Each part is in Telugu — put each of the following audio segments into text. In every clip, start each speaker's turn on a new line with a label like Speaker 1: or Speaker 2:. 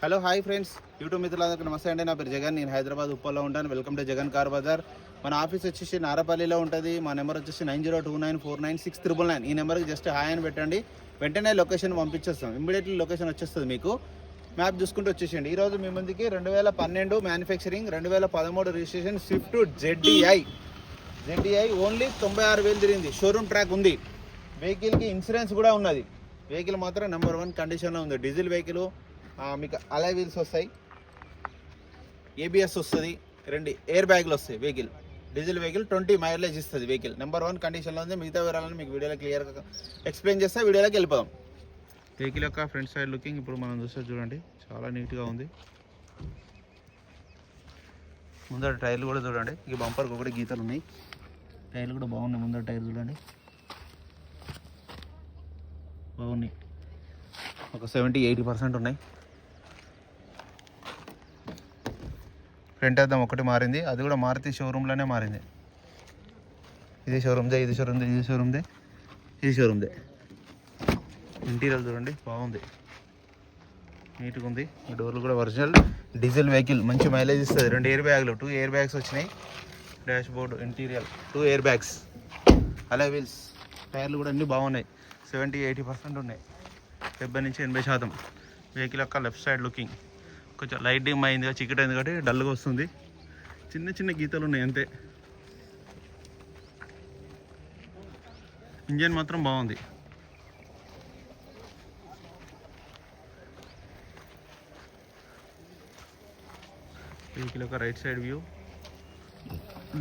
Speaker 1: హలో హాయ్ ఫ్రెండ్స్, యూట్యూబ్ మిత్రులందరికీ నమస్తే అండి. నా పేరు జగన్, నేను హైదరాబాద్ ఉప్పల్లో ఉంటాను. Welcome to Jagan car Bazar. మన ఆఫీస్ వచ్చేసి నారపల్లిలో ఉంటుంది. మా నెంబర్ వచ్చేసి 9029496999. ఈ నెంబర్కి జస్ట్ హాయ్ అని పెట్టండి, వెంటనే లొకేషన్ పంపించేస్తాం. ఇమ్మీడియట్లీ లొకేషన్ వచ్చేస్తుంది. మీకు మ్యాప్ చూసుకుంటూ వచ్చేసేయండి. ఈరోజు మీ ముందుకి 2012 manufacturing, 2013 registration Swift ZDi only 96,000 తిరిగింది. షోరూమ్ ట్రాక్ ఉంది. వెహికల్కి ఇన్సూరెన్స్ కూడా ఉన్నది. వెహికల్ మాత్రం నెంబర్ 1 కండిషన్లో ఉంది. డీజిల్ వెహికల్, మీకు అలాయ్ వీల్స్ వస్తాయి, ఏబిఎస్ వస్తుంది, 2 ఎయిర్ బ్యాగ్లు వస్తాయి. వెహికల్ డీజిల్ వెహికల్ 20 మైలేజ్ ఇస్తుంది. వెహికల్ నెంబర్ 1 కండిషన్లో ఉంది. మిగతా వివరాలను మీకు వీడియోలో క్లియర్గా ఎక్స్ప్లెయిన్ చేస్తే వీడియోలోకి వెళ్ళిపోదాం. వెహికల్ యొక్క ఫ్రంట్ సైడ్ లుకింగ్ ఇప్పుడు మనం చూస్తే చూడండి, చాలా నీట్గా ఉంది. ముందర టైర్లు కూడా చూడండి, ఈ బంపర్కి ఒకటి గీతలు ఉన్నాయి. టైర్లు కూడా బాగున్నాయి. ముందర టైర్ చూడండి, బాగున్నాయి. ఒక 70-80% ఉన్నాయి. ఫ్రంట్ అద్దం ఒకటి మారింది, అది కూడా మారుతి షోరూంలోనే మారింది. ఇది షోరూమ్దే. ఇంటీరియర్ చూడండి, బాగుంది, నీట్గా ఉంది. ఈ డోర్లు కూడా ఒరిజినల్ డీజిల్ వెహికల్, మంచి మైలేజ్ ఇస్తుంది. 2 ఎయిర్ బ్యాగ్లు, 2 ఎయిర్ బ్యాగ్స్ వచ్చినాయి. Dash board, interior, 2 air bags, alloy wheels. టైర్లు కూడా అన్నీ బాగున్నాయి. 70-80% ఉన్నాయి. 70-80%. వెహికల్ యొక్క లెఫ్ట్ సైడ్ లుకింగ్ కొంచెం లైట్ డిమ్ అయింది, చీకటి అయింది కాబట్టి డల్గా వస్తుంది. చిన్న గీతలు ఉన్నాయి అంతే. ఇంజన్ మాత్రం బాగుంది. వెహికల్ యొక్క రైట్ సైడ్ వ్యూ,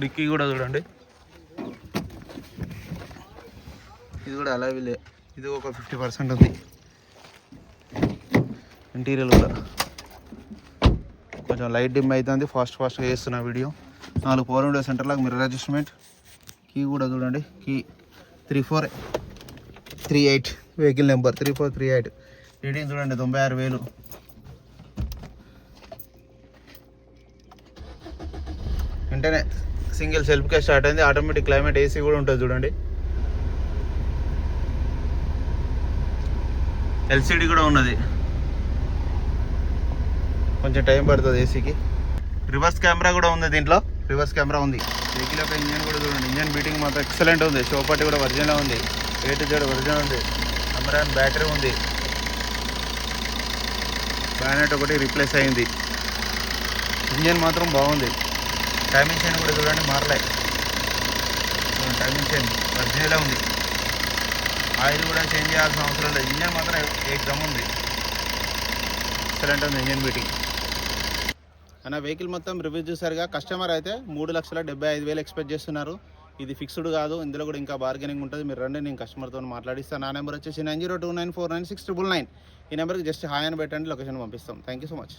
Speaker 1: డిక్కీ కూడా చూడండి, ఇది కూడా అలాయ్ వీలే. ఇది ఒక 50% ఉంది. ఇంటీరియర్ కూడా కొంచెం లైట్ డిమ్ అవుతుంది. ఫాస్ట్గా చేస్తున్నా వీడియో. 4 పవర్ విండో సెంటర్లకు మిర్రర్ అడ్జస్ట్మెంట్. కీ కూడా చూడండి, కీ 3438, వెహికల్ నెంబర్ 3438. రీడింగ్ చూడండి, 96,000. వెంటనే సింగిల్ సెల్ఫ్కే స్టార్ట్ అయింది. ఆటోమేటిక్ క్లైమేట్ ఏసీ కూడా ఉంటుంది చూడండి. ఎల్సిడి కూడా ఉన్నది. కొంచెం టైం పడుతుంది ఏసీకి. రివర్స్ కెమెరా కూడా ఉంది దీంట్లో. రివర్స్ కెమెరా ఉంది. వెహికల్ యొక్క ఇంజన్ కూడా చూడండి, ఇంజన్ బీటింగ్ మాత్రం ఎక్సలెంట్ ఉంది. షోపట్టి కూడా ఒరిజినల్ ఉంది. A to Z ఒరిజినల్ ఉంది. అమరాన్ బ్యాటరీ ఉంది. బ్యానెట్ ఒకటి రీప్లేస్ అయింది. ఇంజన్ మాత్రం బాగుంది. టైమింగ్ చైన్ కూడా చూడండి, మారలే. టైమింగ్ చైన్ ఒరిజినల్ ఉంది. ఆయిల్ కూడా చేంజ్ చేయాల్సిన అవసరం లేదు. ఇంజన్ మాత్రం ఏకదమ్ ఉంది. ఎక్సలెంట్ ఉంది ఇంజన్ బీటింగ్. అన్న వెహికల్ మొత్తం రివ్యూ చూసారుగా. కస్టమర్ అయితే 3,75,000 ఎక్స్పెక్ట్ చేస్తున్నారు. ఇది ఫిక్స్డ్ కాదు, ఇందులో కూడా ఇంకా బార్గెనింగ్ ఉంటుంది. మీరు రండి, నేను కస్టమర్తో మాట్లాడిస్తాను. నా నెంబర్ వచ్చేసి 9029496999. ఈ నెంబర్కి జస్ట్ హాయ్ అని పెట్టండి, లొకేషన్ పంపిస్తాం. Thank you so much.